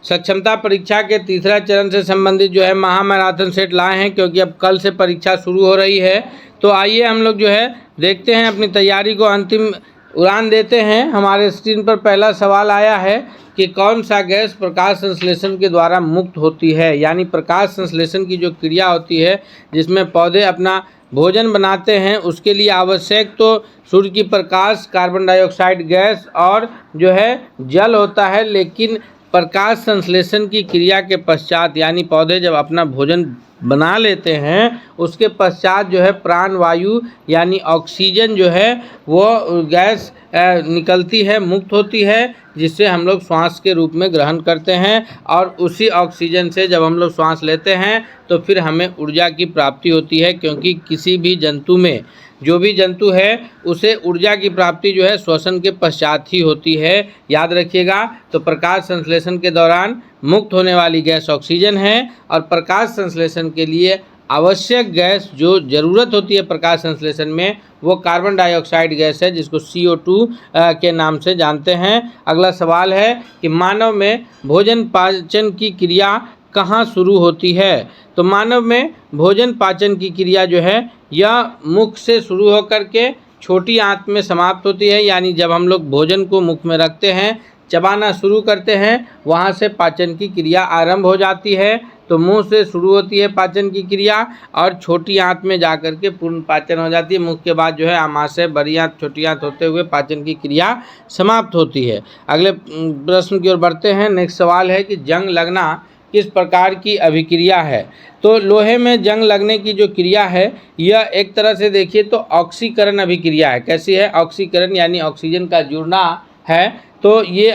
सक्षमता परीक्षा के तीसरा चरण से संबंधित जो है महामैराथन सेट लाए हैं, क्योंकि अब कल से परीक्षा शुरू हो रही है। तो आइए हम लोग जो है देखते हैं, अपनी तैयारी को अंतिम उड़ान देते हैं। हमारे स्क्रीन पर पहला सवाल आया है कि कौन सा गैस प्रकाश संश्लेषण के द्वारा मुक्त होती है। यानी प्रकाश संश्लेषण की जो क्रिया होती है जिसमें पौधे अपना भोजन बनाते हैं, उसके लिए आवश्यक तो सूर्य की प्रकाश, कार्बन डाइऑक्साइड गैस और जो है जल होता है। लेकिन प्रकाश संश्लेषण की क्रिया के पश्चात, यानी पौधे जब अपना भोजन बना लेते हैं, उसके पश्चात जो है प्राण वायु यानी ऑक्सीजन जो है वो गैस निकलती है, मुक्त होती है, जिससे हम लोग श्वास के रूप में ग्रहण करते हैं। और उसी ऑक्सीजन से जब हम लोग श्वास लेते हैं तो फिर हमें ऊर्जा की प्राप्ति होती है, क्योंकि किसी भी जंतु में, जो भी जंतु है उसे ऊर्जा की प्राप्ति जो है श्वसन के पश्चात ही होती है, याद रखिएगा। तो प्रकाश संश्लेषण के दौरान मुक्त होने वाली गैस ऑक्सीजन है, और प्रकाश संश्लेषण के लिए आवश्यक गैस जो ज़रूरत होती है प्रकाश संश्लेषण में, वो कार्बन डाइऑक्साइड गैस है, जिसको CO2 के नाम से जानते हैं। अगला सवाल है कि मानव में भोजन पाचन की क्रिया कहाँ शुरू होती है। तो मानव में भोजन पाचन की क्रिया जो है यह मुख से शुरू होकर के छोटी आंत में समाप्त होती है। यानी जब हम लोग भोजन को मुख में रखते हैं, चबाना शुरू करते हैं, वहाँ से पाचन की क्रिया आरंभ हो जाती है। तो मुंह से शुरू होती है पाचन की क्रिया और छोटी आंत में जाकर के पूर्ण पाचन हो जाती है। मुख के बाद जो है आमाशय, बड़ी आंत, छोटी आंत होते हुए पाचन की क्रिया समाप्त होती है। अगले प्रश्न की ओर बढ़ते हैं। नेक्स्ट सवाल है कि जंग लगना किस प्रकार की अभिक्रिया है। तो लोहे में जंग लगने की जो क्रिया है यह एक तरह से देखिए तो ऑक्सीकरण अभिक्रिया है। कैसी है? ऑक्सीकरण यानी ऑक्सीजन का जुड़ना है। तो ये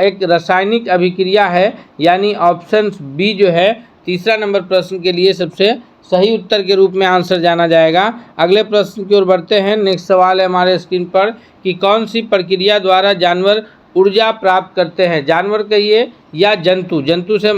एक रासायनिक अभिक्रिया है, यानी ऑप्शन बी जो है तीसरा नंबर प्रश्न के लिए सबसे सही उत्तर के रूप में आंसर जाना जाएगा। अगले प्रश्न की ओर बढ़ते हैं। नेक्स्ट सवाल है हमारे स्क्रीन पर कि कौन सी प्रक्रिया द्वारा जानवर ऊर्जा प्राप्त करते हैं। जानवर कहिए या जंतु, जंतु से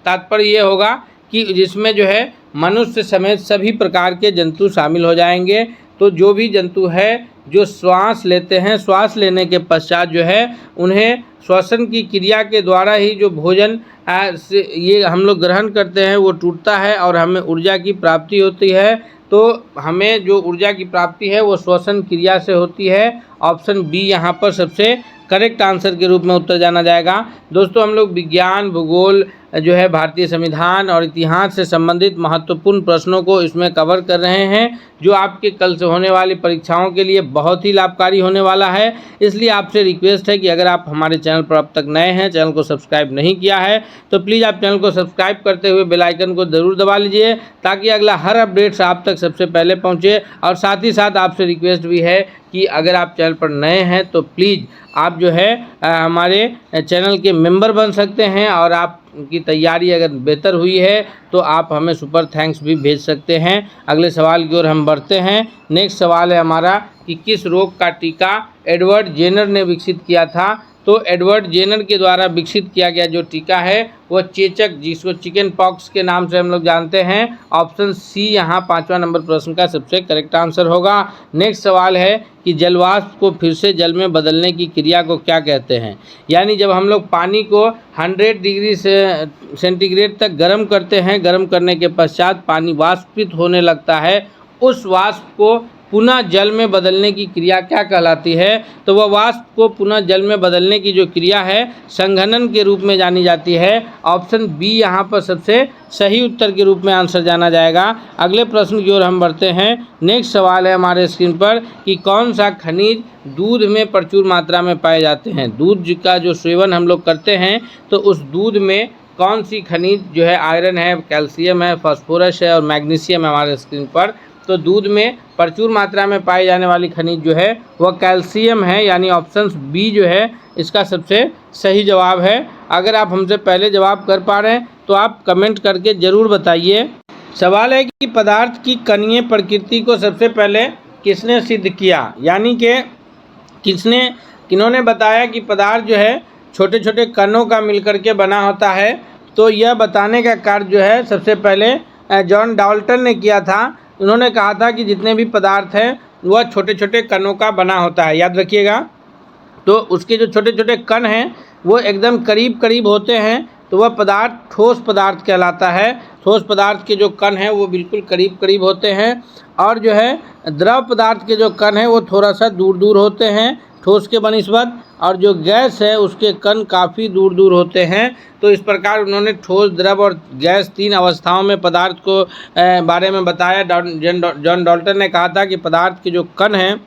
तात्पर्य ये होगा कि जिसमें जो है मनुष्य समेत सभी प्रकार के जंतु शामिल हो जाएंगे। तो जो भी जंतु है जो श्वास लेते हैं, श्वास लेने के पश्चात जो है उन्हें श्वसन की क्रिया के द्वारा ही जो भोजन ये हम लोग ग्रहण करते हैं वो टूटता है और हमें ऊर्जा की प्राप्ति होती है। तो हमें जो ऊर्जा की प्राप्ति है वो श्वसन क्रिया से होती है। ऑप्शन बी यहाँ पर सबसे करेक्ट आंसर के रूप में उत्तर जाना जाएगा। दोस्तों, हम लोग विज्ञान, भूगोल जो है, भारतीय संविधान और इतिहास से संबंधित महत्वपूर्ण प्रश्नों को इसमें कवर कर रहे हैं, जो आपके कल से होने वाली परीक्षाओं के लिए बहुत ही लाभकारी होने वाला है। इसलिए आपसे रिक्वेस्ट है कि अगर आप हमारे चैनल पर अब तक नए हैं, चैनल को सब्सक्राइब नहीं किया है, तो प्लीज़ आप चैनल को सब्सक्राइब करते हुए बेल आइकन को ज़रूर दबा लीजिए, ताकि अगला हर अपडेट्स आप तक सबसे पहले पहुँचे। और साथ ही साथ आपसे रिक्वेस्ट भी है कि अगर आप चैनल पर नए हैं तो प्लीज़ आप जो है हमारे चैनल के मेंबर बन सकते हैं, और आपकी तैयारी अगर बेहतर हुई है तो आप हमें सुपर थैंक्स भी भेज सकते हैं। अगले सवाल की ओर हम बढ़ते हैं। नेक्स्ट सवाल है हमारा कि किस रोग का टीका एडवर्ड जेनर ने विकसित किया था। तो एडवर्ड जेनर के द्वारा विकसित किया गया जो टीका है वो चेचक, जिसको चिकन पॉक्स के नाम से हम लोग जानते हैं। ऑप्शन सी यहाँ 5वां नंबर प्रश्न का सबसे करेक्ट आंसर होगा। नेक्स्ट सवाल है कि जलवाष्प को फिर से जल में बदलने की क्रिया को क्या कहते हैं। यानी जब हम लोग पानी को 100 डिग्री सेंटीग्रेड तक गर्म करते हैं, गर्म करने के पश्चात पानी वाष्पित होने लगता है, उस वाष्प को पुनः जल में बदलने की क्रिया क्या कहलाती है। तो वह वाष्प को पुनः जल में बदलने की जो क्रिया है संघनन के रूप में जानी जाती है। ऑप्शन बी यहाँ पर सबसे सही उत्तर के रूप में आंसर जाना जाएगा। अगले प्रश्न की ओर हम बढ़ते हैं। नेक्स्ट सवाल है हमारे स्क्रीन पर कि कौन सा खनिज दूध में प्रचुर मात्रा में पाए जाते हैं। दूध का जो सेवन हम लोग करते हैं तो उस दूध में कौन सी खनिज जो है, आयरन है, कैल्शियम है, फास्फोरस है और मैग्नीशियम है हमारे स्क्रीन पर। तो दूध में प्रचुर मात्रा में पाई जाने वाली खनिज जो है वह कैल्शियम है, यानी ऑप्शन बी जो है इसका सबसे सही जवाब है। अगर आप हमसे पहले जवाब कर पा रहे हैं तो आप कमेंट करके ज़रूर बताइए। सवाल है कि पदार्थ की कणीय प्रकृति को सबसे पहले किसने सिद्ध किया। यानी कि किन्होंने बताया कि पदार्थ जो है छोटे छोटे कणों का मिलकर के बना होता है। तो यह बताने का कार्य जो है सबसे पहले जॉन डाल्टन ने किया था। उन्होंने कहा था कि जितने भी पदार्थ हैं वह छोटे छोटे कणों का बना होता है, याद रखिएगा। तो उसके जो छोटे छोटे कण हैं वो एकदम करीब करीब होते हैं, तो वह पदार्थ ठोस पदार्थ कहलाता है। ठोस पदार्थ के जो कण हैं वो बिल्कुल करीब करीब होते हैं, और जो है द्रव पदार्थ के जो कण हैं वो थोड़ा सा दूर दूर होते हैं ठोस के बनिस्बत, और जो गैस है उसके कण काफ़ी दूर दूर होते हैं। तो इस प्रकार उन्होंने ठोस, द्रव और गैस 3 अवस्थाओं में पदार्थ को बारे में बताया। जॉन डाल्टन ने कहा था कि पदार्थ के जो कण हैं,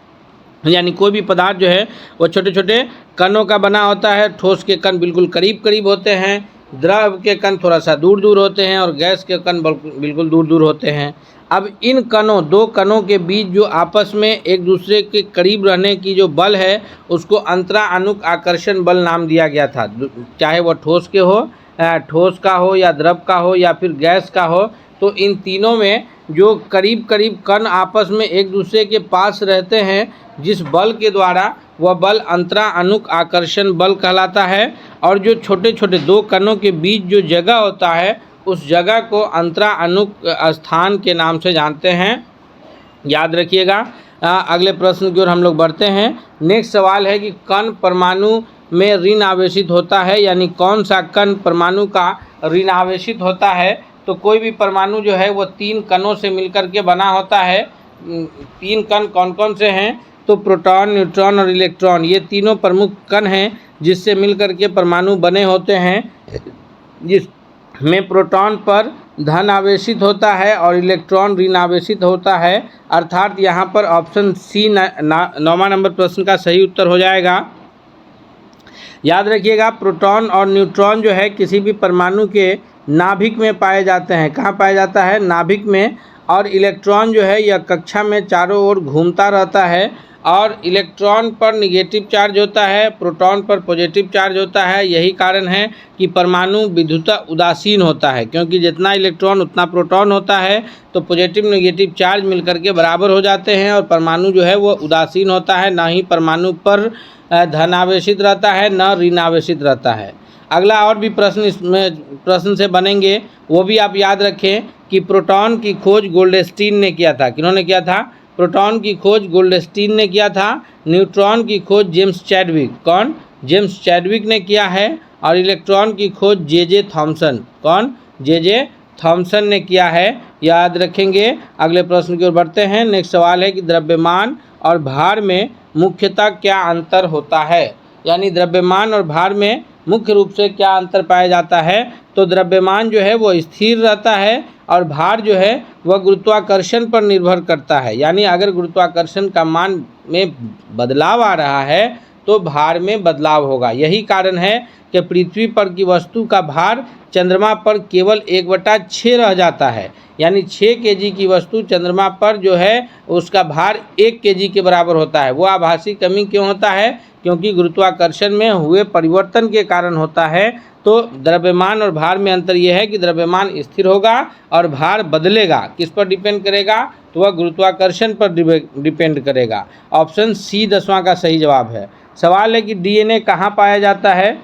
यानी कोई भी पदार्थ जो है वो छोटे छोटे कणों का बना होता है। ठोस के कण बिल्कुल करीब करीब होते हैं, द्रव के कण थोड़ा सा दूर दूर होते हैं, और गैस के कण बिल्कुल दूर दूर होते हैं। अब इन कणों, 2 कणों के बीच जो आपस में एक दूसरे के करीब रहने की जो बल है उसको अंतराअनुक आकर्षण बल नाम दिया गया था। चाहे वह ठोस का हो या द्रव का हो या फिर गैस का हो, तो इन तीनों में जो करीब करीब कण आपस में एक दूसरे के पास रहते हैं, जिस बल के द्वारा, वह बल अंतराअनुक आकर्षण बल कहलाता है। और जो छोटे छोटे 2 कणों के बीच जो जगह होता है उस जगह को अंतराअनुक स्थान के नाम से जानते हैं। याद रखिएगा। अगले प्रश्न की ओर हम लोग बढ़ते हैं। नेक्स्ट सवाल है कि कण परमाणु में ऋण आवेशित होता है, यानी कौन सा कण परमाणु का ऋण आवेशित होता है। तो कोई भी परमाणु जो है वो 3 कणों से मिलकर के बना होता है। 3 कण कौन कौन से हैं? तो प्रोटॉन, न्यूट्रॉन और इलेक्ट्रॉन, ये तीनों प्रमुख कण हैं जिससे मिलकर के परमाणु बने होते हैं, जिसमें प्रोटॉन पर धन आवेशित होता है और इलेक्ट्रॉन ऋण आवेशित होता है। अर्थात यहाँ पर ऑप्शन सी 9वां नंबर प्रश्न का सही उत्तर हो जाएगा। याद रखिएगा, प्रोटॉन और न्यूट्रॉन जो है किसी भी परमाणु के नाभिक में पाए जाते हैं। कहाँ पाया जाता है? नाभिक में। और इलेक्ट्रॉन जो है यह कक्षा में चारों ओर घूमता रहता है, और इलेक्ट्रॉन पर निगेटिव चार्ज होता है, प्रोटॉन पर पॉजिटिव चार्ज होता है। यही कारण है कि परमाणु विद्युत उदासीन होता है, क्योंकि जितना इलेक्ट्रॉन उतना प्रोटॉन होता है, तो पॉजिटिव नेगेटिव चार्ज मिलकर के बराबर हो जाते हैं, और परमाणु जो है वो उदासीन होता है। ना ही परमाणु पर धन आवेशित रहता है, न ऋण आवेशित रहता है। अगला और भी प्रश्न से बनेंगे, वो भी आप याद रखें कि प्रोटॉन की खोज गोल्डस्टीन ने किया था। किन्होंने किया था? प्रोटॉन की खोज गोल्डस्टीन ने किया था। न्यूट्रॉन की खोज जेम्स चैडविक, कौन? जेम्स चैडविक ने किया है। और इलेक्ट्रॉन की खोज जे थॉमसन, कौन? जे थॉमसन ने किया है। याद रखेंगे। अगले प्रश्न की ओर बढ़ते हैं। नेक्स्ट सवाल है कि द्रव्यमान और भार में मुख्यतः क्या अंतर होता है, यानी द्रव्यमान और भार में मुख्य रूप से क्या अंतर पाया जाता है। तो द्रव्यमान जो है वो स्थिर रहता है, और भार जो है वह गुरुत्वाकर्षण पर निर्भर करता है। यानी अगर गुरुत्वाकर्षण का मान में बदलाव आ रहा है तो भार में बदलाव होगा। यही कारण है कि पृथ्वी पर की वस्तु का भार चंद्रमा पर केवल 1/6 रह जाता है। यानी 6 kg की वस्तु चंद्रमा पर जो है उसका भार 1 kg के बराबर होता है। वो आभासी कमी क्यों होता है? क्योंकि गुरुत्वाकर्षण में हुए परिवर्तन के कारण होता है। तो द्रव्यमान और भार में अंतर यह है कि द्रव्यमान स्थिर होगा और भार बदलेगा। किस पर डिपेंड करेगा? तो वह गुरुत्वाकर्षण पर डिपेंड करेगा। ऑप्शन सी 10वां का सही जवाब है। सवाल है कि डीएनए कहाँ पाया जाता है।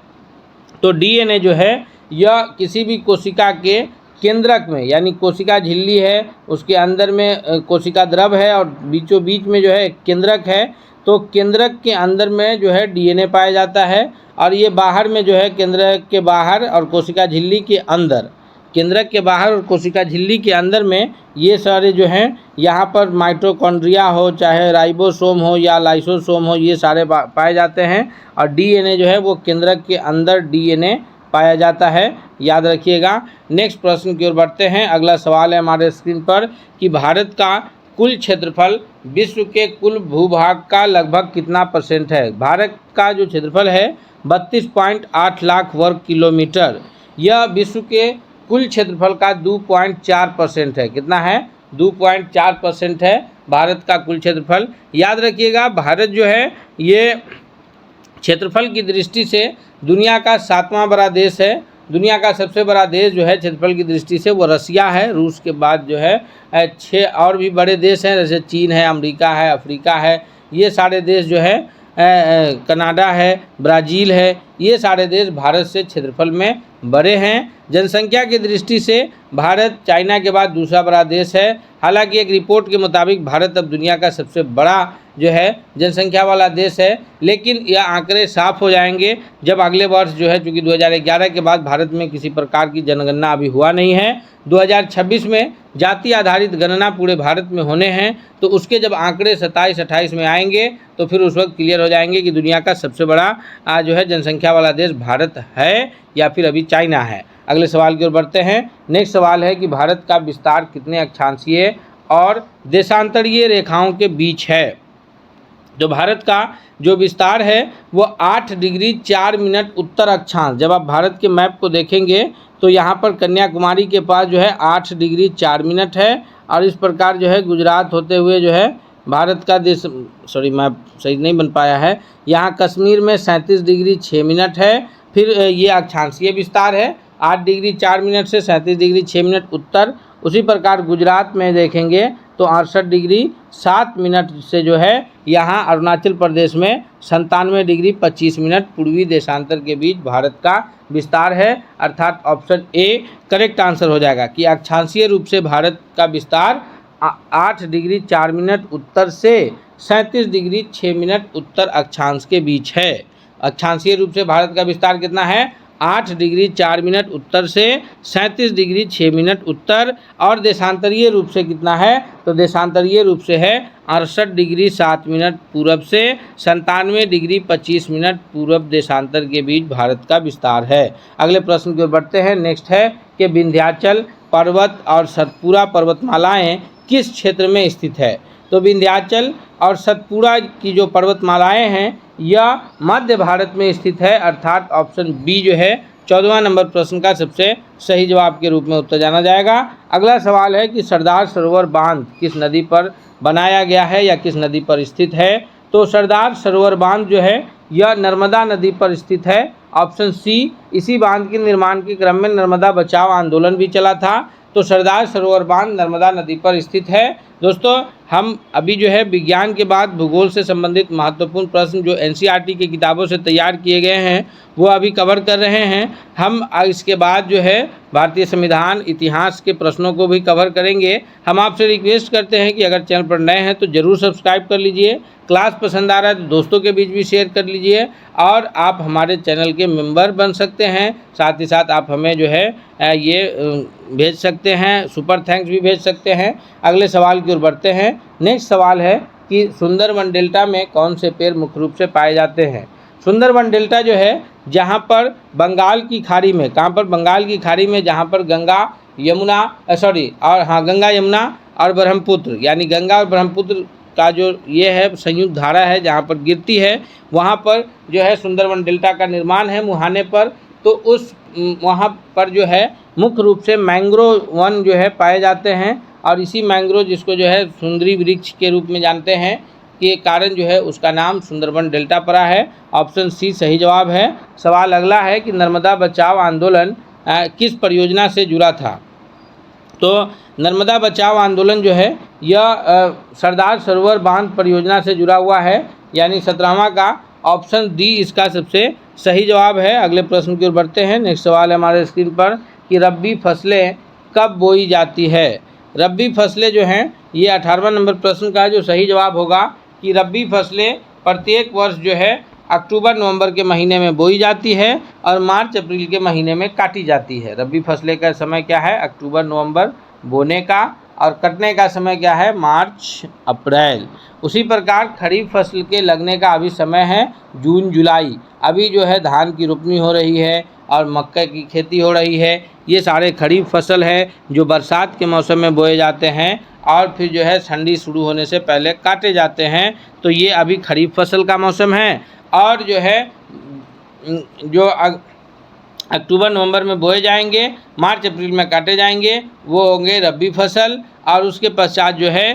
तो डीएनए जो है यह किसी भी कोशिका के केंद्रक में, यानी कोशिका झिल्ली है, उसके अंदर में कोशिका द्रव है और बीचों बीच में जो है केंद्रक है। तो केंद्रक के अंदर में जो है डीएनए पाया जाता है, और ये बाहर में जो है केंद्रक के बाहर और कोशिका झिल्ली के अंदर, केंद्रक के बाहर और कोशिका झिल्ली के अंदर में ये सारे जो हैं, यहाँ पर माइटोकॉन्ड्रिया हो, चाहे राइबोसोम हो या लाइसोसोम हो, ये सारे पाए जाते हैं। और डीएनए जो है वो केंद्रक के अंदर डीएनए पाया जाता है। याद रखिएगा। नेक्स्ट प्रश्न की ओर बढ़ते हैं। अगला सवाल है हमारे स्क्रीन पर कि भारत का कुल क्षेत्रफल विश्व के कुल भूभाग का लगभग कितना % है। भारत का जो क्षेत्रफल है 32.8 लाख वर्ग किलोमीटर, यह विश्व के कुल क्षेत्रफल का 2.4% है। कितना है? 2.4% है भारत का कुल क्षेत्रफल। याद रखिएगा, भारत जो है ये क्षेत्रफल की दृष्टि से दुनिया का 7वां बड़ा देश है। दुनिया का सबसे बड़ा देश जो है क्षेत्रफल की दृष्टि से वो रसिया है। रूस के बाद जो है 6 और भी बड़े देश हैं, जैसे चीन है, अमेरिका है, अफ्रीका है। ये सारे देश जो है कनाडा है, ब्राज़ील है, ये सारे देश भारत से क्षेत्रफल में बड़े हैं। जनसंख्या की दृष्टि से भारत चाइना के बाद दूसरा बड़ा देश है। हालांकि एक रिपोर्ट के मुताबिक भारत अब दुनिया का सबसे बड़ा जो है जनसंख्या वाला देश है। लेकिन यह आंकड़े साफ हो जाएंगे जब अगले वर्ष जो है, चूँकि 2011 के बाद भारत में किसी प्रकार की जनगणना अभी हुआ नहीं है, 2026 में जाति आधारित गणना पूरे भारत में होने हैं। तो उसके जब आंकड़े 27-28 में आएंगे तो फिर उस वक्त क्लियर हो जाएंगे कि दुनिया का सबसे बड़ा जो है जनसंख्या वाला देश भारत है या फिर अभी चाइना है। अगले सवाल की ओर बढ़ते हैं। नेक्स्ट सवाल है कि भारत का विस्तार कितने अक्षांशीय और देशांतरीय रेखाओं के बीच है। तो भारत का जो विस्तार है वो 8 डिग्री 4 मिनट उत्तर अक्षांश। जब आप भारत के मैप को देखेंगे तो यहाँ पर कन्याकुमारी के पास जो है 8 डिग्री 4 मिनट है, और इस प्रकार जो है गुजरात होते हुए जो है भारत का देश, सॉरी मैप सही नहीं बन पाया है, यहाँ कश्मीर में 37 डिग्री 6 मिनट है। फिर ये अक्षांशीय विस्तार है, 8 डिग्री 4 मिनट से 37 डिग्री 6 मिनट उत्तर। उसी प्रकार गुजरात में देखेंगे तो 68 डिग्री 7 मिनट से जो है यहाँ अरुणाचल प्रदेश में 97 डिग्री 25 मिनट पूर्वी देशांतर के बीच भारत का विस्तार है। अर्थात ऑप्शन ए करेक्ट आंसर हो जाएगा कि अक्षांशीय रूप से भारत का विस्तार 8 डिग्री 4 मिनट उत्तर से 37 डिग्री 6 मिनट उत्तर अक्षांश के बीच है। अक्षांशीय रूप से भारत का विस्तार कितना है? 8 डिग्री 4 मिनट उत्तर से 37 डिग्री 6 मिनट उत्तर। और देशांतरीय रूप से कितना है? तो देशांतरीय रूप से है 68 डिग्री 7 मिनट पूरब से 97 डिग्री 25 मिनट पूरब देशांतर के बीच भारत का विस्तार है। अगले प्रश्न की ओर बढ़ते हैं। नेक्स्ट है कि विंध्याचल पर्वत और सतपुड़ा पर्वतमालाएं किस क्षेत्र में स्थित है? तो विंध्याचल और सतपुड़ा की जो पर्वतमालाएं हैं यह मध्य भारत में स्थित है। अर्थात ऑप्शन बी जो है 14वां नंबर प्रश्न का सबसे सही जवाब के रूप में उत्तर जाना जाएगा। अगला सवाल है कि सरदार सरोवर बांध किस नदी पर बनाया गया है या किस नदी पर स्थित है? तो सरदार सरोवर बांध जो है यह नर्मदा नदी पर स्थित है। Option C. इसी बांध के निर्माण के क्रम में नर्मदा बचाओ आंदोलन भी चला था। तो सरदार सरोवर बांध नर्मदा नदी पर स्थित है। दोस्तों, हम अभी जो है विज्ञान के बाद भूगोल से संबंधित महत्वपूर्ण प्रश्न जो एनसीईआरटी की किताबों से तैयार किए गए हैं वो अभी कवर कर रहे हैं। हम इसके बाद जो है भारतीय संविधान इतिहास के प्रश्नों को भी कवर करेंगे। हम आपसे रिक्वेस्ट करते हैं कि अगर चैनल पर नए हैं तो ज़रूर सब्सक्राइब कर लीजिए। क्लास पसंद आ रहा है तो दोस्तों के बीच भी शेयर कर लीजिए, और आप हमारे चैनल के मेंबर बन सकते हैं। साथ ही साथ आप हमें जो है ये भेज सकते हैं, सुपर थैंक्स भी भेज सकते हैं। अगले सवाल की ओर बढ़ते हैं। नेक्स्ट सवाल है कि सुंदरवन डेल्टा में कौन से पेड़ मुख्य रूप से पाए जाते हैं? सुंदरवन डेल्टा जो है जहाँ पर बंगाल की खाड़ी में, कहाँ पर? बंगाल की खाड़ी में, जहाँ पर गंगा यमुना और ब्रह्मपुत्र, यानी गंगा और ब्रह्मपुत्र का जो ये है संयुक्त धारा है जहाँ पर गिरती है, वहाँ पर जो है सुंदरवन डेल्टा का निर्माण है मुहाने पर। तो उस वहाँ पर जो है मुख्य रूप से मैंग्रोव वन जो है पाए जाते हैं, और इसी मैंग्रोव जिसको जो है सुंदरी वृक्ष के रूप में जानते हैं के कारण जो है उसका नाम सुंदरवन डेल्टा पड़ा है। ऑप्शन सी सही जवाब है। सवाल अगला है कि नर्मदा बचाओ आंदोलन किस परियोजना से जुड़ा था? तो नर्मदा बचाओ आंदोलन जो है यह सरदार सरोवर बांध परियोजना से जुड़ा हुआ है, यानी 17वां का ऑप्शन डी इसका सबसे सही जवाब है। अगले प्रश्न की ओर बढ़ते हैं। नेक्स्ट सवाल है हमारे स्क्रीन पर कि रब्बी फसलें कब बोई जाती है? रब्बी फसलें जो हैं ये 18वां नंबर प्रश्न का जो सही जवाब होगा कि रब्बी फसलें प्रत्येक वर्ष जो है अक्टूबर नवंबर के महीने में बोई जाती है और मार्च अप्रैल के महीने में काटी जाती है। रब्बी फसलें का समय क्या है? अक्टूबर नवंबर बोने का, और कटने का समय क्या है? मार्च अप्रैल। उसी प्रकार खरीफ फसल के लगने का अभी समय है जून जुलाई। अभी जो है धान की रोपनी हो रही है और मक्के की खेती हो रही है। ये सारे खरीफ फसल है जो बरसात के मौसम में बोए जाते हैं और फिर जो है ठंडी शुरू होने से पहले काटे जाते हैं। तो ये अभी खरीफ फसल का मौसम है, और जो है जो अक्टूबर नवंबर में बोए जाएंगे, मार्च अप्रैल में काटे जाएंगे, वो होंगे रब्बी फसल। और उसके पश्चात जो है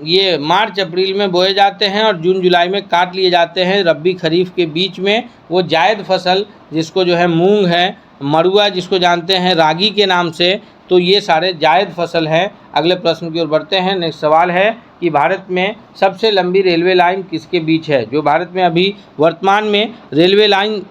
ये मार्च अप्रैल में बोए जाते हैं और जून जुलाई में काट लिए जाते हैं। रब्बी खरीफ के बीच में वो जायद फसल जिसको जो है मूंग है, मड़ुआ जिसको जानते हैं रागी के नाम से, तो ये सारे जायद फसल हैं। अगले प्रश्न की ओर बढ़ते हैं। नेक्स्ट सवाल है कि भारत में सबसे लंबी रेलवे लाइन किसके बीच है? जो भारत में अभी वर्तमान में रेलवे लाइन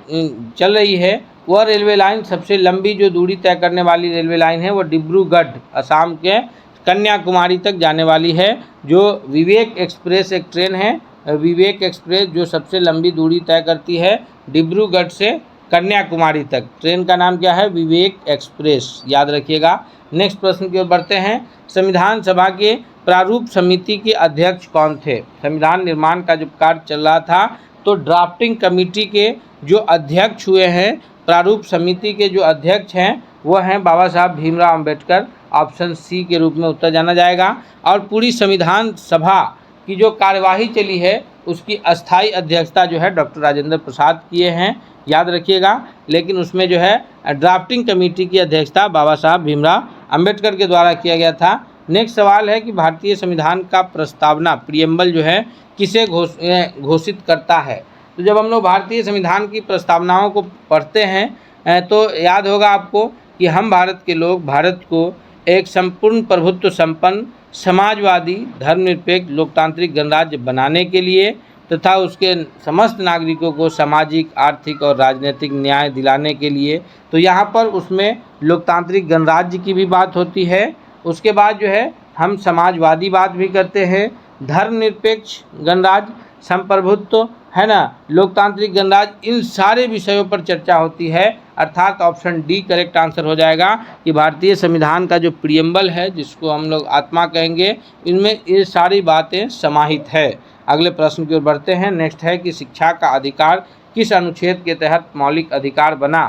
चल रही है वह रेलवे लाइन सबसे लंबी जो दूरी तय करने वाली रेलवे लाइन है वो डिब्रूगढ़ असम के कन्याकुमारी तक जाने वाली है। जो विवेक एक्सप्रेस एक ट्रेन है विवेक एक्सप्रेस जो सबसे लंबी दूरी तय करती है डिब्रूगढ़ से कन्याकुमारी तक। ट्रेन का नाम क्या है? विवेक एक्सप्रेस, याद रखिएगा। नेक्स्ट प्रश्न की ओर बढ़ते हैं। संविधान सभा के प्रारूप समिति के अध्यक्ष कौन थे? संविधान निर्माण का जब कार्य चल रहा था तो ड्राफ्टिंग कमेटी के जो अध्यक्ष हुए हैं, प्रारूप समिति के जो अध्यक्ष हैं वो हैं बाबा साहब भीमराव अंबेडकर। ऑप्शन सी के रूप में उत्तर जाना जाएगा। और पूरी संविधान सभा की जो कार्यवाही चली है उसकी अस्थाई अध्यक्षता जो है डॉक्टर राजेंद्र प्रसाद किए हैं, याद रखिएगा। लेकिन उसमें जो है ड्राफ्टिंग कमेटी की अध्यक्षता बाबा साहब भीमराव अंबेडकर के द्वारा किया गया था। नेक्स्ट सवाल है कि भारतीय संविधान का प्रस्तावना प्रियम्बल जो है किसे घोषित करता है? तो जब हम लोग भारतीय संविधान की प्रस्तावनाओं को पढ़ते हैं तो याद होगा आपको कि हम भारत के लोग भारत को एक संपूर्ण प्रभुत्व संपन्न समाजवादी धर्मनिरपेक्ष लोकतांत्रिक गणराज्य बनाने के लिए तथा उसके समस्त नागरिकों को सामाजिक, आर्थिक और राजनीतिक न्याय दिलाने के लिए, तो यहाँ पर उसमें लोकतांत्रिक गणराज्य की भी बात होती है। उसके बाद जो है हम समाजवादी बात भी करते हैं, धर्मनिरपेक्ष गणराज्य, संप्रभुत्व है ना, लोकतांत्रिक गणराज्य, इन सारे विषयों पर चर्चा होती है। अर्थात ऑप्शन डी करेक्ट आंसर हो जाएगा कि भारतीय संविधान का जो प्रियम्बल है, जिसको हम लोग आत्मा कहेंगे, इनमें ये सारी बातें समाहित है। अगले प्रश्न की ओर बढ़ते हैं। नेक्स्ट है कि शिक्षा का अधिकार किस अनुच्छेद के तहत मौलिक अधिकार बना?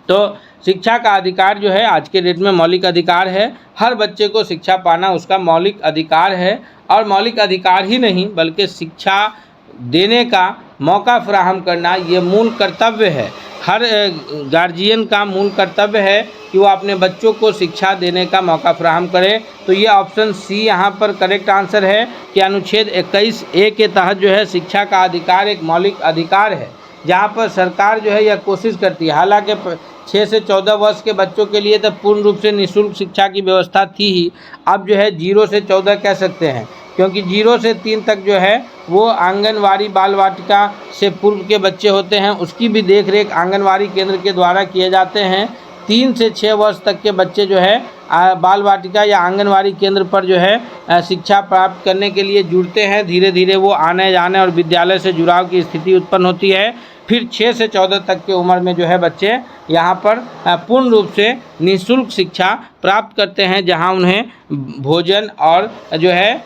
तो शिक्षा का अधिकार जो है आज के डेट में मौलिक अधिकार है। हर बच्चे को शिक्षा पाना उसका मौलिक अधिकार है। और मौलिक अधिकार ही नहीं बल्कि शिक्षा देने का मौका फराहम करना ये मूल कर्तव्य है। हर गार्जियन का मूल कर्तव्य है कि वो अपने बच्चों को शिक्षा देने का मौका फराहम करे। तो ये ऑप्शन सी यहाँ पर करेक्ट आंसर है कि अनुच्छेद 21A के तहत जो है शिक्षा का अधिकार एक मौलिक अधिकार है, जहाँ पर सरकार जो है यह कोशिश करती है। हालांकि 6 से 14 वर्ष के बच्चों के लिए तो पूर्ण रूप से निःशुल्क शिक्षा की व्यवस्था थी ही। अब जो है 0 से 14 कह सकते हैं, क्योंकि 0 से 3 तक जो है वो आंगनवाड़ी बाल वाटिका से पूर्व के बच्चे होते हैं, उसकी भी देखरेख आंगनवाड़ी केंद्र के द्वारा किए जाते हैं। 3 से 6 वर्ष तक के बच्चे जो है बाल वाटिका या आंगनवाड़ी केंद्र पर जो है शिक्षा प्राप्त करने के लिए जुड़ते हैं। धीरे धीरे वो आने जाने और विद्यालय से जुड़ाव की स्थिति उत्पन्न होती है। फिर 6 से 14 तक के उम्र में जो है बच्चे यहाँ पर पूर्ण रूप से निःशुल्क शिक्षा प्राप्त करते हैं, जहाँ उन्हें भोजन और जो है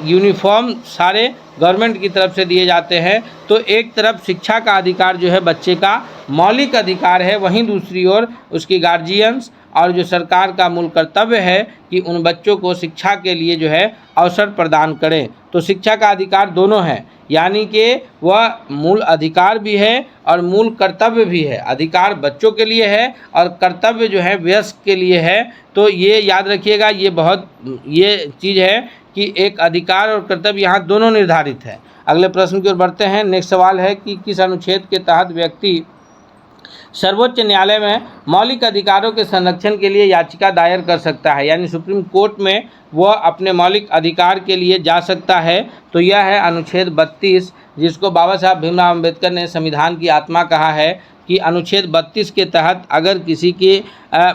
यूनिफॉर्म सारे गवर्नमेंट की तरफ से दिए जाते हैं। तो एक तरफ शिक्षा का अधिकार जो है बच्चे का मौलिक अधिकार है, वहीं दूसरी ओर उसकी गार्जियंस और जो सरकार का मूल कर्तव्य है कि उन बच्चों को शिक्षा के लिए जो है अवसर प्रदान करें। तो शिक्षा का अधिकार दोनों है, यानी कि वह मूल अधिकार भी है और मूल कर्तव्य भी है। अधिकार बच्चों के लिए है और कर्तव्य जो है वयस्क के लिए है। तो ये याद रखिएगा, ये चीज़ है कि एक अधिकार और कर्तव्य यहाँ दोनों निर्धारित है। अगले प्रश्न की ओर बढ़ते हैं। नेक्स्ट सवाल है कि किस अनुच्छेद के तहत व्यक्ति सर्वोच्च न्यायालय में मौलिक अधिकारों के संरक्षण के लिए याचिका दायर कर सकता है, यानी सुप्रीम कोर्ट में वह अपने मौलिक अधिकार के लिए जा सकता है। तो यह है अनुच्छेद 32, जिसको बाबा साहब भीमराव अंबेडकर ने संविधान की आत्मा कहा है कि अनुच्छेद 32 के तहत अगर किसी के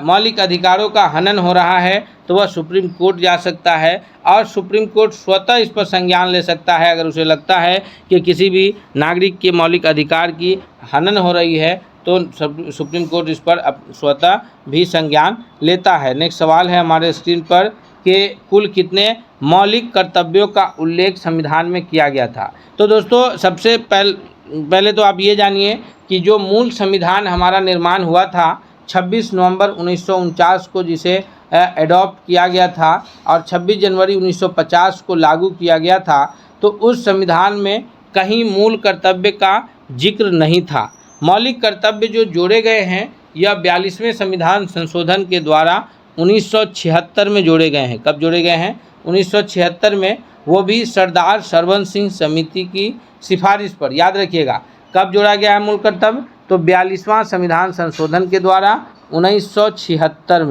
मौलिक अधिकारों का हनन हो रहा है तो वह सुप्रीम कोर्ट जा सकता है और सुप्रीम कोर्ट स्वतः इस पर संज्ञान ले सकता है। अगर उसे लगता है कि किसी भी नागरिक के मौलिक अधिकार की हनन हो रही है तो सुप्रीम कोर्ट इस पर स्वतः भी संज्ञान लेता है। नेक्स्ट सवाल है हमारे स्क्रीन पर कि कुल कितने मौलिक कर्तव्यों का उल्लेख संविधान में किया गया था। तो दोस्तों सबसे पहले तो आप ये जानिए कि जो मूल संविधान हमारा निर्माण हुआ था 26 नवंबर 1949 को, जिसे एडॉप्ट किया गया था और 26 जनवरी 1950 को लागू किया गया था, तो उस संविधान में कहीं मूल कर्तव्य का जिक्र नहीं था। मौलिक कर्तव्य जो जोड़े गए हैं यह 42वें संविधान संशोधन के द्वारा 1976 में जोड़े गए हैं। कब जोड़े गए हैं? 1976 में, वो भी सरदार सरवन सिंह समिति की सिफारिश पर। याद रखिएगा कब जोड़ा गया है मूल कर्तव्य? तो 42वां संविधान संशोधन के द्वारा 1976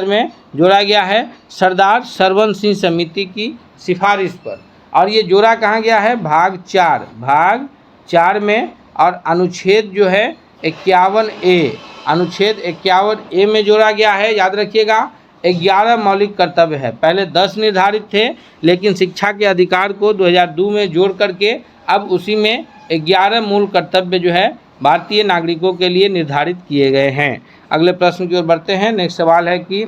में जोड़ा गया है सरदार सरवन सिंह समिति की सिफारिश पर। और ये जोड़ा कहाँ गया है? भाग 4 में। और अनुच्छेद जो है 51A, अनुच्छेद 51A में जोड़ा गया है। याद रखिएगा 11 मौलिक कर्तव्य है। पहले 10 निर्धारित थे, लेकिन शिक्षा के अधिकार को 2002 में जोड़ करके अब उसी में 11 मूल कर्तव्य जो है भारतीय नागरिकों के लिए निर्धारित किए गए हैं। अगले प्रश्न की ओर बढ़ते हैं। नेक्स्ट सवाल है कि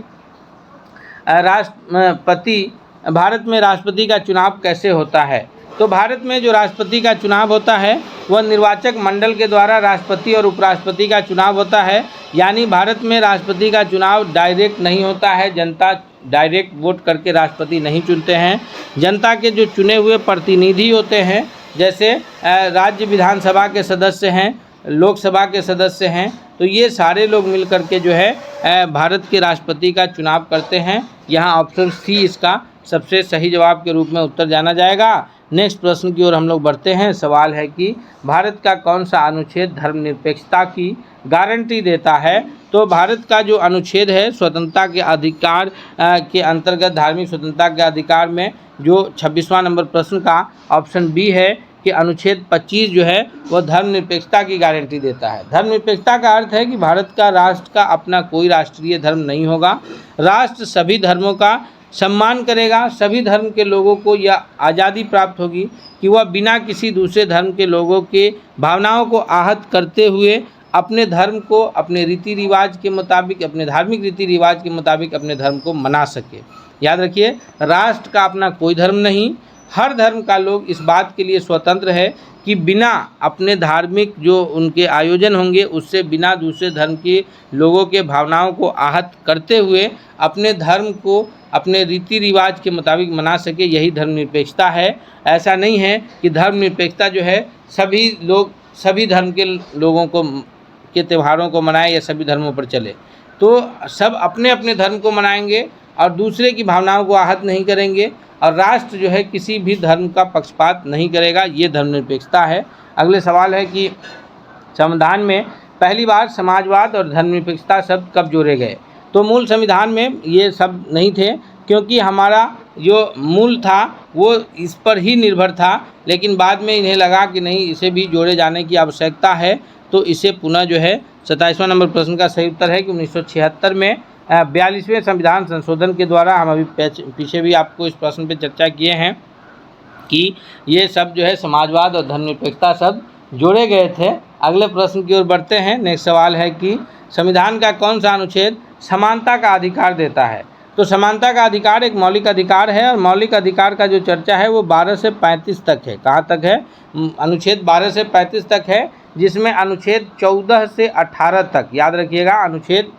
भारत में राष्ट्रपति का चुनाव कैसे होता है। तो भारत में जो राष्ट्रपति का चुनाव होता है वह निर्वाचक मंडल के द्वारा राष्ट्रपति और उपराष्ट्रपति का चुनाव होता है। यानी भारत में राष्ट्रपति का चुनाव डायरेक्ट नहीं होता है, जनता डायरेक्ट वोट करके राष्ट्रपति नहीं चुनते हैं। जनता के जो चुने हुए प्रतिनिधि होते हैं, जैसे राज्य विधानसभा के सदस्य हैं, लोकसभा के सदस्य हैं, तो ये सारे लोग मिल कर के जो है भारत के राष्ट्रपति का चुनाव करते हैं। यहाँ ऑप्शन सी इसका सबसे सही जवाब के रूप में उत्तर जाना जाएगा। नेक्स्ट प्रश्न की ओर हम लोग बढ़ते हैं। सवाल है कि भारत का कौन सा अनुच्छेद धर्मनिरपेक्षता की गारंटी देता है। तो भारत का जो अनुच्छेद है स्वतंत्रता के अधिकार के अंतर्गत धार्मिक स्वतंत्रता के अधिकार में जो 26वां नंबर प्रश्न का ऑप्शन बी है कि अनुच्छेद 25 जो है वह धर्मनिरपेक्षता की गारंटी देता है। धर्मनिरपेक्षता का अर्थ है कि भारत का राष्ट्र का अपना कोई राष्ट्रीय धर्म नहीं होगा। राष्ट्र सभी धर्मों का सम्मान करेगा। सभी धर्म के लोगों को यह आज़ादी प्राप्त होगी कि वह बिना किसी दूसरे धर्म के लोगों के भावनाओं को आहत करते हुए अपने धर्म को अपने रीति रिवाज के मुताबिक, अपने धार्मिक रीति रिवाज के मुताबिक अपने धर्म को मना सके। याद रखिए, राष्ट्र का अपना कोई धर्म नहीं, हर धर्म का लोग इस बात के लिए स्वतंत्र है कि बिना अपने धार्मिक जो उनके आयोजन होंगे उससे बिना दूसरे धर्म के लोगों के भावनाओं को आहत करते हुए अपने धर्म को अपने रीति रिवाज के मुताबिक मना सके, यही धर्मनिरपेक्षता है। ऐसा नहीं है कि धर्मनिरपेक्षता जो है सभी लोग सभी धर्म के लोगों को के त्योहारों को मनाए या सभी धर्मों पर चले। तो सब अपने अपने धर्म को मनाएंगे और दूसरे की भावनाओं को आहत नहीं करेंगे, और राष्ट्र जो है किसी भी धर्म का पक्षपात नहीं करेगा, ये धर्मनिरपेक्षता है। अगले सवाल है कि संविधान में पहली बार समाजवाद और धर्मनिरपेक्षता शब्द कब जोड़े गए। तो मूल संविधान में ये शब्द नहीं थे, क्योंकि हमारा जो मूल था वो इस पर ही निर्भर था, लेकिन बाद में इन्हें लगा कि नहीं, इसे भी जोड़े जाने की आवश्यकता है, तो इसे पुनः जो है 27वां नंबर प्रश्न का सही उत्तर है कि 1976 में 42वें संविधान संशोधन के द्वारा, हम अभी पीछे भी आपको इस प्रश्न पे चर्चा किए हैं कि ये सब जो है समाजवाद और धर्मनिरपेक्षता शब्द जोड़े गए थे। अगले प्रश्न की ओर बढ़ते हैं। नेक्स्ट सवाल है कि संविधान का कौन सा अनुच्छेद समानता का अधिकार देता है। तो समानता का अधिकार एक मौलिक अधिकार है, और मौलिक अधिकार का जो चर्चा है वो 12 से 35 तक है। कहाँ तक है? अनुच्छेद 12 से 35 तक है, जिसमें अनुच्छेद 14 से 18 तक, याद रखिएगा, अनुच्छेद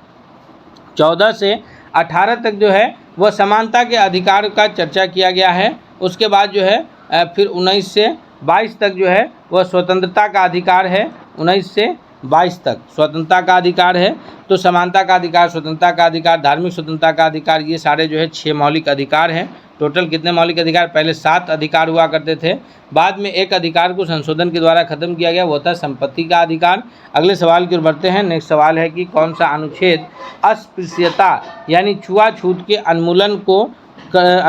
14 से 18 तक जो है वह समानता के अधिकार का चर्चा किया गया है। उसके बाद जो है फिर 19 से 22 तक जो है वह स्वतंत्रता का अधिकार है। 19 से 22 तक स्वतंत्रता का अधिकार है। तो समानता का अधिकार, स्वतंत्रता का अधिकार, धार्मिक स्वतंत्रता का अधिकार, ये सारे जो है 6 मौलिक अधिकार हैं। टोटल कितने मौलिक अधिकार? पहले 7 अधिकार हुआ करते थे, बाद में एक अधिकार को संशोधन के द्वारा खत्म किया गया, वो था संपत्ति का अधिकार। अगले सवाल की ओर बढ़ते हैं। नेक्स्ट सवाल है कि कौन सा अनुच्छेद अस्पृश्यता यानी छुआछूत के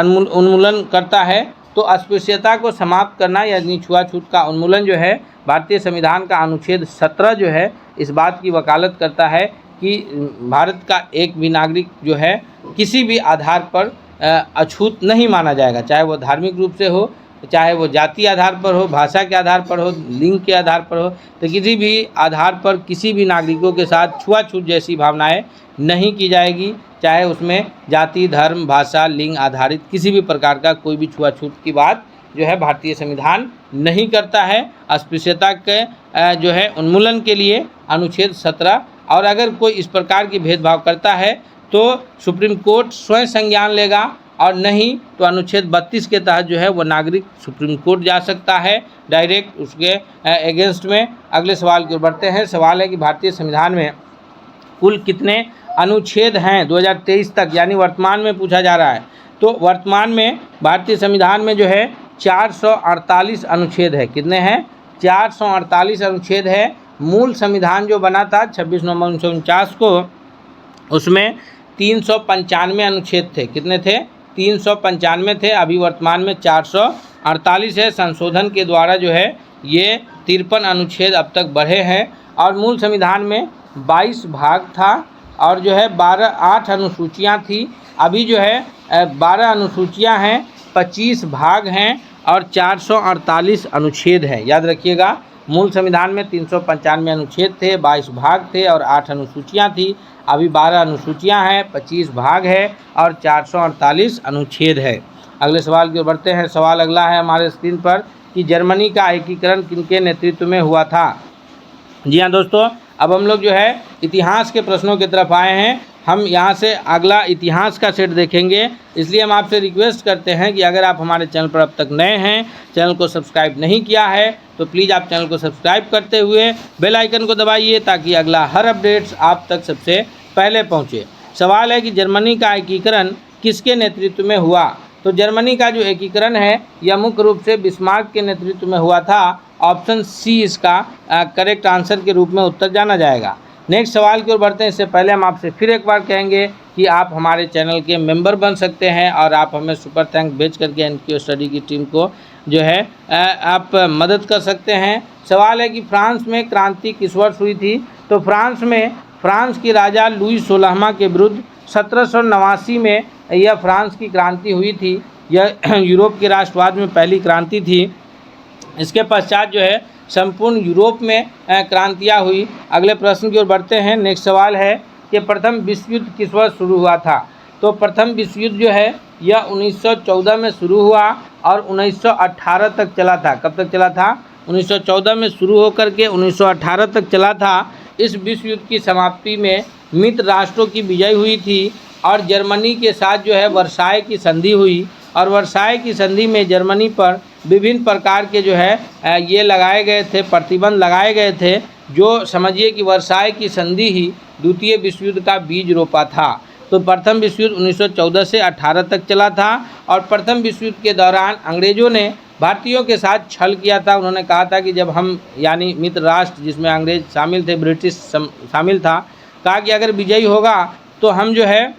उन्मूलन करता है। तो अस्पृश्यता को समाप्त करना यानी छुआछूत का उन्मूलन जो है भारतीय संविधान का अनुच्छेद 17 जो है इस बात की वकालत करता है कि भारत का एक भी नागरिक जो है किसी भी आधार पर अछूत नहीं माना जाएगा, चाहे वो धार्मिक रूप से हो, चाहे वो जाति आधार पर हो, भाषा के आधार पर हो, लिंग के आधार पर हो, तो किसी भी आधार पर किसी भी नागरिकों के साथ छुआछूत जैसी भावनाएं नहीं की जाएगी, चाहे उसमें जाति, धर्म, भाषा, लिंग आधारित किसी भी प्रकार का कोई भी छुआछूत की बात जो है भारतीय संविधान नहीं करता है। अस्पृश्यता के जो है उन्मूलन के लिए अनुच्छेद 17, और अगर कोई इस प्रकार की भेदभाव करता है तो सुप्रीम कोर्ट स्वयं संज्ञान लेगा, और नहीं तो अनुच्छेद 32 के तहत जो है वो नागरिक सुप्रीम कोर्ट जा सकता है डायरेक्ट उसके अगेंस्ट में। अगले सवाल की ओर बढ़ते हैं। सवाल है कि भारतीय संविधान में कुल कितने अनुच्छेद हैं 2023 तक, यानी वर्तमान में पूछा जा रहा है। तो वर्तमान में भारतीय संविधान में जो है 448 अनुच्छेद है। कितने हैं? 448 अनुच्छेद है। मूल संविधान जो बना था 26 नवंबर 1949 को, उसमें 395 अनुच्छेद थे। कितने थे? 395 थे। अभी वर्तमान में 448 है। संशोधन के द्वारा जो है ये 53 अनुच्छेद अब तक बढ़े हैं, और मूल संविधान में 22 भाग था, और जो है 8 अनुसूचियाँ थी। अभी जो है 12 अनुसूचियां हैं, 25 भाग हैं और 448 अनुच्छेद हैं। याद रखिएगा, मूल संविधान में 395 अनुच्छेद थे, 22 भाग थे और 8 अनुसूचियां थी। अभी 12 अनुसूचियां हैं, 25 भाग है और 448 अनुच्छेद है। अगले सवाल की ओर बढ़ते हैं। सवाल अगला है हमारे स्क्रीन पर कि जर्मनी का एकीकरण किनके नेतृत्व में हुआ था। जी हाँ दोस्तों, अब हम लोग जो है इतिहास के प्रश्नों की तरफ आए हैं। हम यहाँ से अगला इतिहास का सेट देखेंगे, इसलिए हम आपसे रिक्वेस्ट करते हैं कि अगर आप हमारे चैनल पर अब तक नए हैं, चैनल को सब्सक्राइब नहीं किया है तो प्लीज़ आप चैनल को सब्सक्राइब करते हुए बेल आइकन को दबाइए ताकि अगला हर अपडेट्स आप तक सबसे पहले पहुँचे। सवाल है कि जर्मनी का एकीकरण किसके नेतृत्व में हुआ। तो जर्मनी का जो एकीकरण है यह मुख्य रूप से बिस्मार्क के नेतृत्व में हुआ था। ऑप्शन सी इसका करेक्ट आंसर के रूप में उत्तर जाना जाएगा। नेक्स्ट सवाल की ओर बढ़ते हैं। इससे पहले हम आपसे फिर एक बार कहेंगे कि आप हमारे चैनल के मेंबर बन सकते हैं और आप हमें सुपर थैंक भेज करके एनक्यू स्टडी की टीम को जो है आप मदद कर सकते हैं। सवाल है कि फ्रांस में क्रांति किस वर्ष हुई थी। तो फ्रांस के राजा लुई 16वां के विरुद्ध 1789 में यह फ्रांस की क्रांति हुई थी। यह यूरोप के राष्ट्रवाद में पहली क्रांति थी। इसके पश्चात जो है संपूर्ण यूरोप में क्रांतियाँ हुई। अगले प्रश्न की ओर बढ़ते हैं। नेक्स्ट सवाल है कि प्रथम विश्व युद्ध किस वर्ष शुरू हुआ था। तो प्रथम विश्व युद्ध जो है यह 1914 में शुरू हुआ और 1918 तक चला था। कब तक चला था? 1914 में शुरू होकर के 1918 तक चला था। इस विश्व युद्ध की समाप्ति में मित्र राष्ट्रों की विजय हुई थी और जर्मनी के साथ जो है वर्साय की संधि हुई और वर्साय की संधि में जर्मनी पर विभिन्न प्रकार के जो है ये लगाए गए थे, प्रतिबंध लगाए गए थे, जो समझिए कि वर्साय की संधि ही द्वितीय विश्व युद्ध का बीज रोपा था। तो प्रथम विश्व युद्ध 1914 से 18 तक चला था और प्रथम विश्व युद्ध के दौरान अंग्रेज़ों ने भारतीयों के साथ छल किया था। उन्होंने कहा था कि जब हम यानी मित्र राष्ट्र जिसमें अंग्रेज शामिल थे, ब्रिटिश शामिल था, कहा कि अगर विजयी होगा तो हम जो है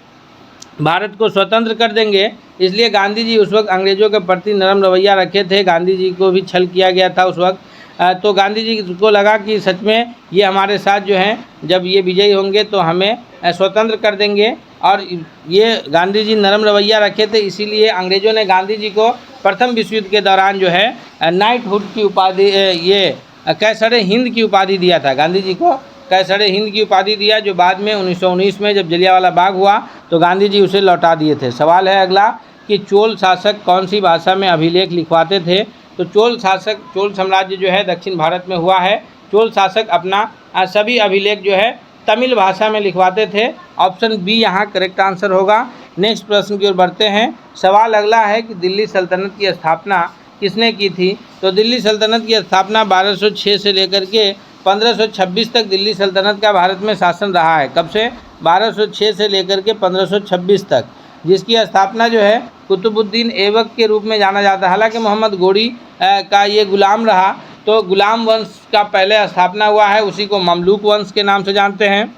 भारत को स्वतंत्र कर देंगे। इसलिए गांधी जी उस वक्त अंग्रेज़ों के प्रति नरम रवैया रखे थे। गांधी जी को भी छल किया गया था उस वक्त। तो गांधी जी को लगा कि सच में ये हमारे साथ जो हैं जब ये विजयी होंगे तो हमें स्वतंत्र कर देंगे और ये गांधी जी नरम रवैया रखे थे। इसीलिए अंग्रेज़ों ने गांधी जी को प्रथम विश्व युद्ध के दौरान जो है नाइटहुड की उपाधि, ये कैसर हिंद की उपाधि दिया था। गांधी जी को कैसर हिंद की उपाधि दिया, जो बाद में 1919 में जब जलियांवाला बाग हुआ तो गांधी जी उसे लौटा दिए थे। सवाल है अगला कि चोल शासक कौन सी भाषा में अभिलेख लिखवाते थे। तो चोल साम्राज्य जो है दक्षिण भारत में हुआ है। चोल शासक अपना सभी अभिलेख जो है तमिल भाषा में लिखवाते थे। ऑप्शन बी यहाँ करेक्ट आंसर होगा। नेक्स्ट प्रश्न की ओर बढ़ते हैं। सवाल अगला है कि दिल्ली सल्तनत की स्थापना किसने की थी। तो दिल्ली सल्तनत की स्थापना 1206 से लेकर के 1526 तक दिल्ली सल्तनत का भारत में शासन रहा है। कब से? 1206 से लेकर के 1526 तक, जिसकी स्थापना जो है कुतुबुद्दीन ऐबक के रूप में जाना जाता है। हालांकि मोहम्मद घोरी का ये गुलाम रहा, तो गुलाम वंश का पहले स्थापना हुआ है, उसी को ममलूक वंश के नाम से जानते हैं।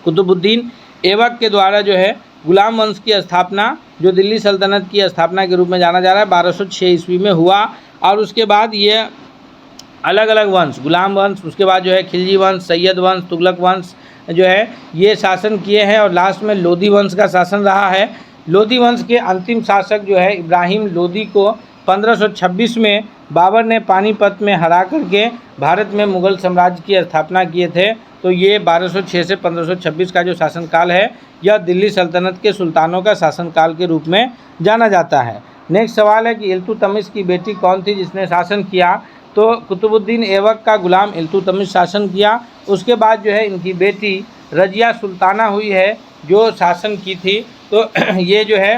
कुतुबुद्दीन ऐबक के द्वारा जो है गुलाम वंश की स्थापना, जो दिल्ली सल्तनत की स्थापना के रूप में जाना जा रहा है, 1206 ईस्वी में हुआ। और उसके बाद ये अलग अलग वंश, गुलाम वंश, उसके बाद जो है खिलजी वंश, सैयद वंश, तुगलक वंश जो है ये शासन किए हैं और लास्ट में लोधी वंश का शासन रहा है। लोधी वंश के अंतिम शासक जो है इब्राहिम लोधी को 1526 में बाबर ने पानीपत में हरा करके भारत में मुग़ल साम्राज्य की स्थापना किए थे। तो ये 1206 से 1526 का जो शासनकाल है यह दिल्ली सल्तनत के सुल्तानों का शासनकाल के रूप में जाना जाता है। नेक्स्ट सवाल है कि इल्तुतमिश की बेटी कौन थी जिसने शासन किया। तो कुतुबुद्दीन ऐबक का गुलाम इल्तुतमिश शासन किया। उसके बाद जो है इनकी बेटी रजिया सुल्ताना हुई है जो शासन की थी। तो ये जो है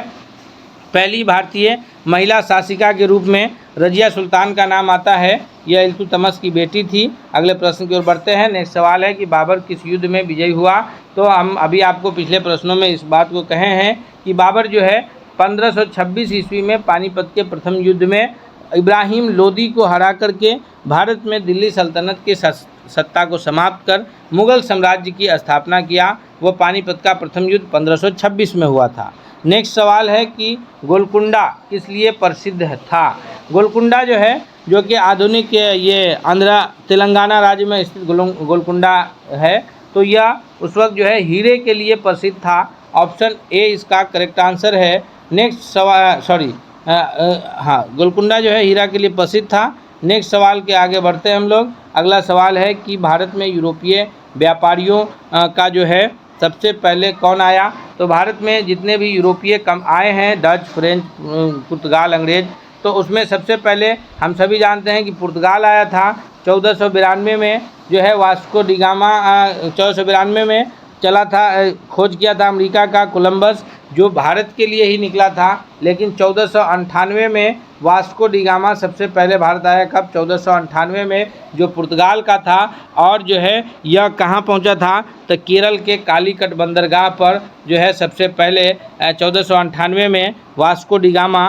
पहली भारतीय महिला शासिका के रूप में रजिया सुल्तान का नाम आता है। यह इल्तुतमिश की बेटी थी। अगले प्रश्न की ओर बढ़ते हैं। नेक्स्ट सवाल है कि बाबर किस युद्ध में विजयी हुआ। तो हम अभी आपको पिछले प्रश्नों में इस बात को कहे हैं कि बाबर जो है 1526 ईस्वी में पानीपत के प्रथम युद्ध में इब्राहिम लोधी को हरा करके भारत में दिल्ली सल्तनत की सत्ता को समाप्त कर मुग़ल साम्राज्य की स्थापना किया। वो पानीपत का प्रथम युद्ध 1526 में हुआ था। नेक्स्ट सवाल है कि गोलकुंडा किस लिए प्रसिद्ध था। गोलकुंडा जो है, जो कि आधुनिक ये आंध्र तेलंगाना राज्य में स्थित गोलकुंडा है, तो यह उस वक्त जो है हीरे के लिए प्रसिद्ध था। ऑप्शन ए इसका करेक्ट आंसर है। नेक्स्ट सवाल, सॉरी हाँ, गोलकुंडा जो है हीरा के लिए प्रसिद्ध था। नेक्स्ट सवाल के आगे बढ़ते हैं हम लोग। अगला सवाल है कि भारत में यूरोपीय व्यापारियों का जो है सबसे पहले कौन आया। तो भारत में जितने भी यूरोपीय कम आए हैं, डच, फ्रेंच, पुर्तगाल, अंग्रेज, तो उसमें सबसे पहले हम सभी जानते हैं कि पुर्तगाल आया था 1492 में। जो है वास्को डी गामा 1492 में चला था, खोज किया था अमेरिका का कोलंबस, जो भारत के लिए ही निकला था। लेकिन 1498 में वास्को डी गामा सबसे पहले भारत आया। कब? 1498 में, जो पुर्तगाल का था। और जो है यह कहाँ पहुँचा था? तो केरल के कालीकट बंदरगाह पर जो है सबसे पहले 1498 में Vasco D gamma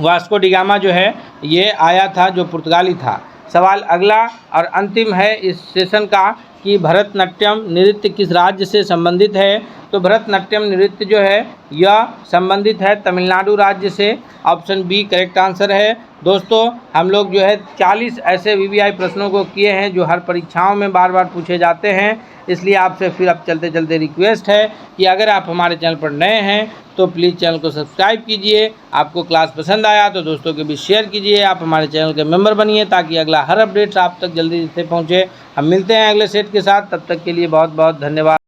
Vasco D gamma जो है ये आया था, जो पुर्तगाली था। सवाल अगला और अंतिम है इस सेशन का कि भरतनाट्यम नृत्य किस राज्य से संबंधित है। तो भरतनाट्यम नृत्य जो है यह संबंधित है तमिलनाडु राज्य से। ऑप्शन बी करेक्ट आंसर है। दोस्तों, हम लोग जो है 40 ऐसे वीवीआई प्रश्नों को किए हैं जो हर परीक्षाओं में बार बार पूछे जाते हैं। इसलिए आपसे फिर अब चलते चलते रिक्वेस्ट है कि अगर आप हमारे चैनल पर नए हैं तो प्लीज़ चैनल को सब्सक्राइब कीजिए। आपको क्लास पसंद आया तो दोस्तों के बीच शेयर कीजिए। आप हमारे चैनल के मेंबर बनिए ताकि अगला हर अपडेट्स आप तक जल्दी से पहुँचे। हम मिलते हैं अगले सेट के साथ, तब तक के लिए बहुत बहुत धन्यवाद।